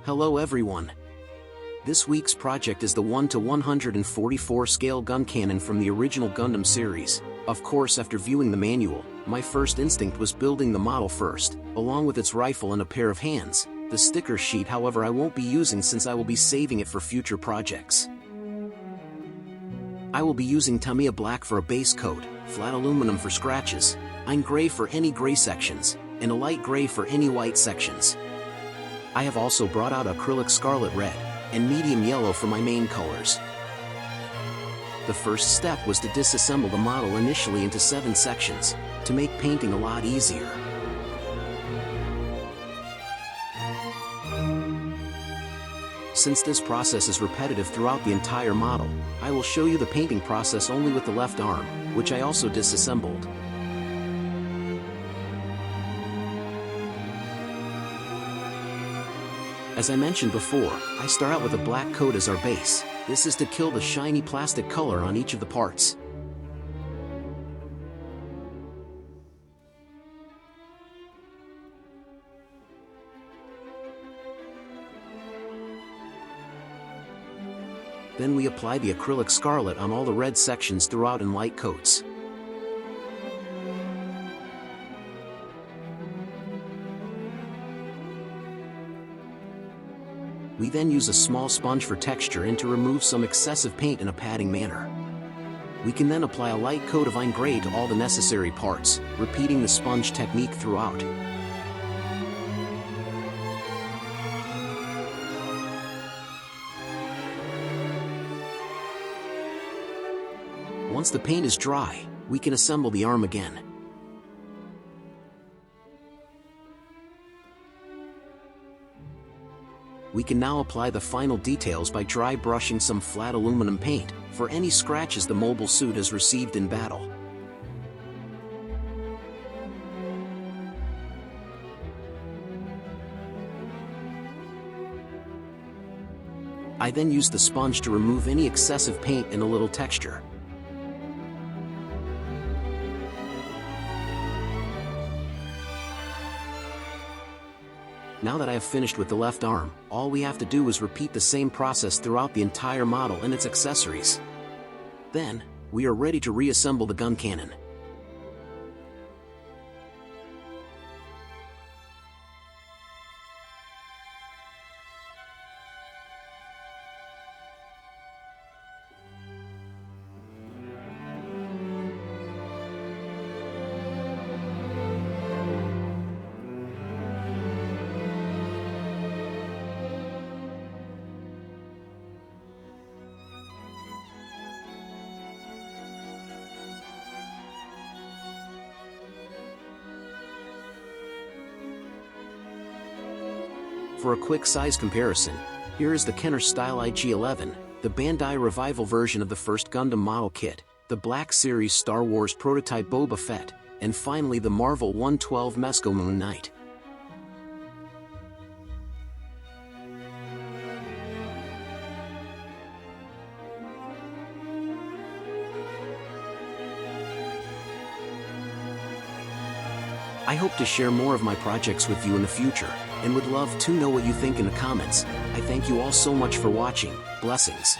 Hello everyone. This week's project is the 1:144 scale Guncannon from the original Gundam series. Of course, after viewing the manual, my first instinct was building the model first, along with its rifle and a pair of hands. The sticker sheet, however, I won't be using since I will be saving it for future projects. I will be using Tamiya black for a base coat, flat aluminum for scratches, ein gray for any gray sections, and a light gray for any white sections. I have also brought out acrylic scarlet red and medium yellow for my main colors. The first step was to disassemble the model initially into 7 sections, to make painting a lot easier. Since this process is repetitive throughout the entire model, I will show you the painting process only with the left arm, which I also disassembled. As I mentioned before, I start out with a black coat as our base. This is to kill the shiny plastic color on each of the parts. Then we apply the acrylic scarlet on all the red sections throughout in light coats. We then use a small sponge for texture and to remove some excessive paint in a padding manner. We can then apply a light coat of ein gray to all the necessary parts, repeating the sponge technique throughout. Once the paint is dry, we can assemble the arm again. We can now apply the final details by dry brushing some flat aluminum paint for any scratches the mobile suit has received in battle. I then use the sponge to remove any excessive paint and a little texture. Now that I have finished with the left arm, all we have to do is repeat the same process throughout the entire model and its accessories. Then, we are ready to reassemble the Guncannon. For a quick size comparison, here is the Kenner Style IG-11, the BAN-DAI revival version of the first Gundam model kit, the Black Series Star Wars prototype Boba Fett, and finally the Marvel 112 Mesco Moon Knight. I hope to share more of my projects with you in the future, and would love to know what you think in the comments. I thank you all so much for watching. Blessings.